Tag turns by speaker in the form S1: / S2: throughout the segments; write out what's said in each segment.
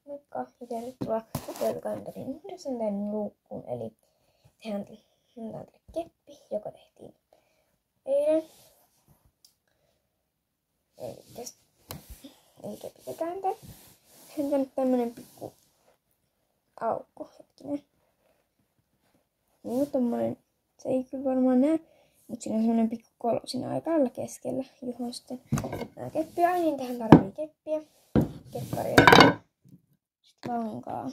S1: Moikka ja tervetuloa Toivokalenterin 9. luukkuun, eli tehdään tälle keppi, joka tehtiin eilen. Eli kepitetään tää. Tehdään nyt tämmönen pikku aukko, hetkinen. Niin tommonen, se ei kyllä varmaan näe, mutta siinä on semmonen pikku kolo siinä aika keskellä, johon sitten nää keppiä, niin tähän tarvii keppiä, kepparia. Lankaa.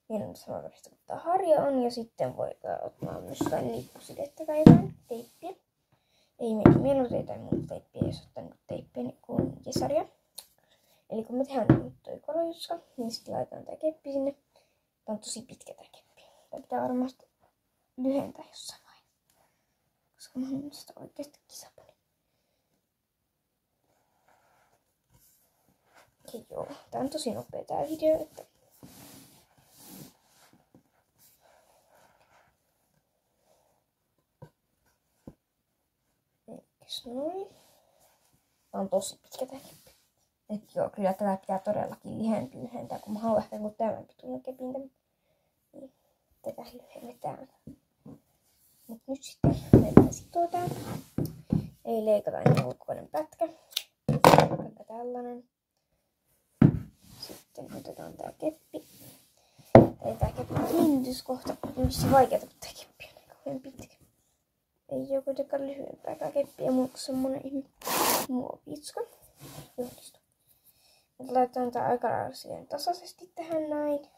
S1: Vielä samanlaista kuin tämä harja on, ja sitten voi ottaa myös jotain nippusidettä tai jotain teippiä. Ei mieluiten tai muuta teippiä, jos ottaa niin teippiä niin kuin kesaria. Eli kun me tehdään nyt toi kolojuska, niin sitten laitetaan tää keppi sinne. Tää on tosi pitkä tää keppi. Tää pitää varmasti lyhentää jossain vaiheessa, koska mä haluan sitä oikeasti kisapeli. Ja joo, tää on tosi nopea tää video, että noin. Tää on tosi pitkä tää keppi. Et joo, kyllä tätä pitää todellakin lyhentää, kun mä haluan ehkä kun tämän pituinen kepin niin tätä lyhennetään. Mut nyt sitten meidän sitotaan. Ei leikata niin ulkoinen pätkä. Vaikka tällainen. Sitten otetaan tää keppi. Eli tää keppi kiinnityskohta. On vissi vaikeeta, kun tää keppi on kauhean pitkä. Ei oo kuitenkaan lyhyempääkään keppiä, mutta semmonen ihme muovitska. Yhdistö. Nyt laitetaan tää aika lailla tasaisesti tähän näin.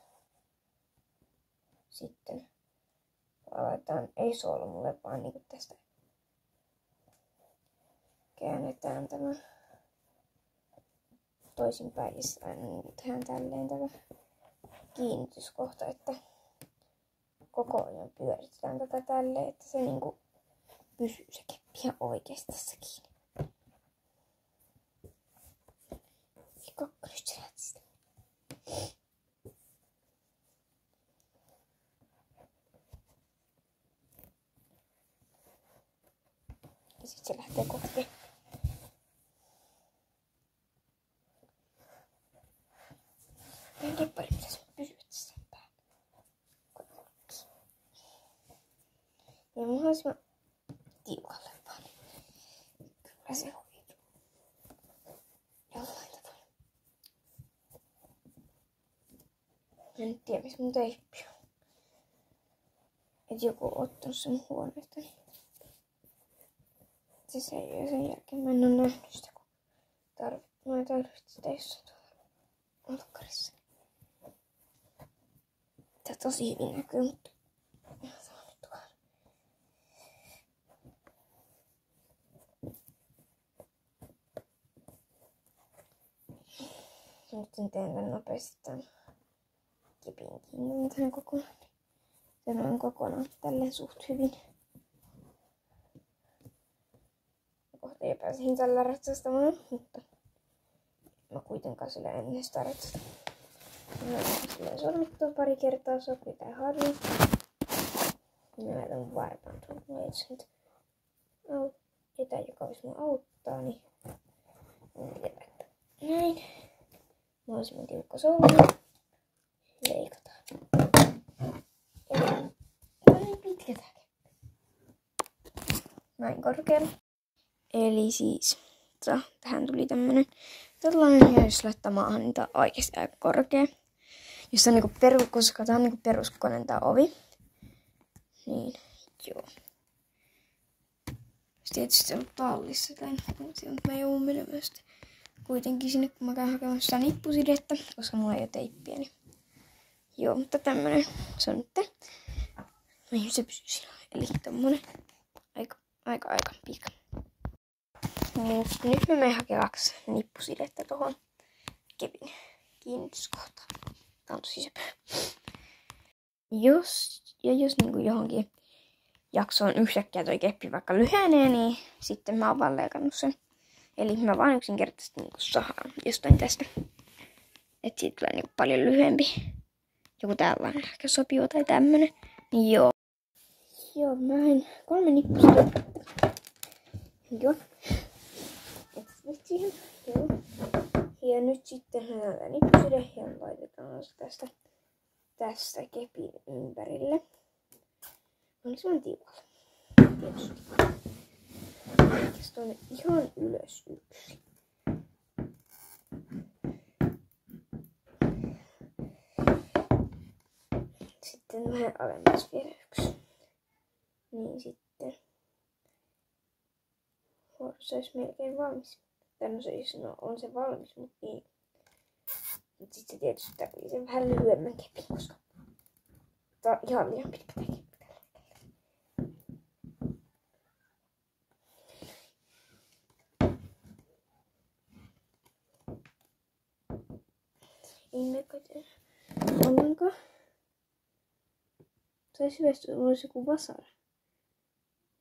S1: Sitten laitetaan ei solmulle, vaan niinku tästä käännetään tämä toisinpäin. Ja aina niinku tehdään tälleen tämä kiinnityskohta, että koko ajan pyöritetään tätä tälleen, että se niinku pysyy se keppi ihan oikeesti tässä kiinni. Nyt se lähti sitä. Ja sit se lähtee kohti. Meidän keppari pitäisi pysyä tässä päällä. Ja mahdollisimman tiukalle vaan. Kyllä se hoituu. Jollain tavalla. En nyt tiedä, missä mun teippi on. Et joku on ottanut sen huoneesta. Se ei ole sen jälkeen. Mä en oo nähnyt sitä, kun mä tarvitsin sitä jossain tuolla olkkarissa. Tää tosi hyvin näkyy, mutta ihan sama nyt tuolla. Nyt teen tän nopeasti tän kepin kiinni tähän kokonaan. Sen on kokonaan tälleen suht hyvin. Kohta ei pääsin tällä ratsastamaan, mutta mä kuitenkaan sillä ennen sitä ratsasta. Mä laitan silleen sormittua pari kertaa, sopii tää harja. Mä laitan varmaan tuolla nyt ketään, joka vois mua auttaa, niin mä tiedän, että näin. Mahdollisimman tiukka solmu. Leikataan. Ja näin pitkä tää keppi. Näin korkealla. Eli siis tähän tuli tällainen, ja jos laittaa maahan, niin tää on oikeesti aika korkea. Jos on niinku koska tää on niinku peruskoinen tää ovi. Niin, joo. Jos tietysti se on tallissa tai mutta mä joudun menemään sitten kuitenkin sinne, kun mä käyn hakemassa sitä nippusidettä, koska mulla ei oo teippiä, niin joo, mutta tämmönen se on nyt. Niin se pysyy sillä. Eli tommonen aika pitkä. Nyt mä menen hakevaksi nippusidettä tohon kepin kiinnityskohtaan. Tää on tosi sepä. Jos niinku johonkin jaksoon yhtäkkiä toi keppi vaikka lyhenee, niin sitten mä oon vaan leikannut sen. Eli mä vaan yksinkertaisesti niinku sahaan jostain tästä. Et siitä tulee niinku paljon lyhyempi. Joku tällainen ehkä sopiva tai tämmönen. Niin joo. Joo, mä hain 3 nippusidettä. Joo. Siihen. Joo. Ja nyt sitten lähdetään nippuside ja laitetaan se tästä kepin ympärille. Mahdollisimman tiukalle. Tietysti. Ja tuonne ihan ylös yksi. Sitten vähän alemmas vielä yksi. Niin sitten. Se olisi melkein valmis. No siis, no on se valmis, mutta niin. Mut sit se tietysti tarvii sen vähän lyhyemmän kepin, koska tää on ihan liian pitkä tää keppi. Innekoten ollenkaan. Se olisi hyvä, jos olisi joku vasara,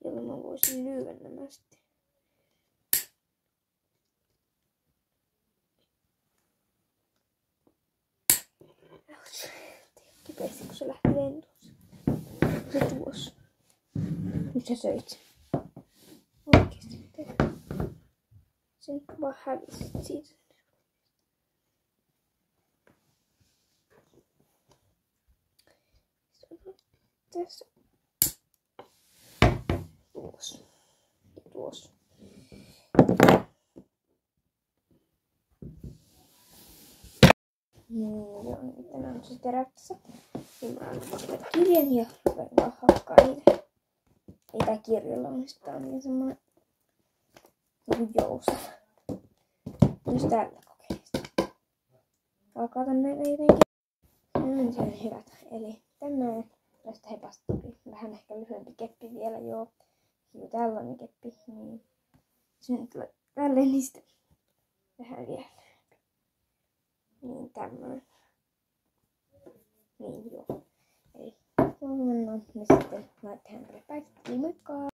S1: jolla mä voisin lyödä nämä sitten. Kipeästi, kun se lähti lentoon. Se tuossa. Nyt sä söit sen. Oikeesti. Sen vaan hävisit siitä. Tässä. Tuossa. Ja tuossa. Joo, nyt on se teräksessä. Niin mä annan sitä kirjan ja rupean vaan hakkaa niitä. Ei tää kirjalla on, sitä on niin semmonen niin joustava. Myös tällä kokeista. Alkaa tänne jotenkin. No se hyvät. Eli tämmönen tästä hepasta tuli vähän ehkä lyhyempi keppi vielä, joo. Kyllä tällainen keppi, niin se nyt tulee tälleen niistä vähän vielä. Niin tämmönen. Niin joo. Eli huomenna me sitten laitetaan tälle päivät. Moikka!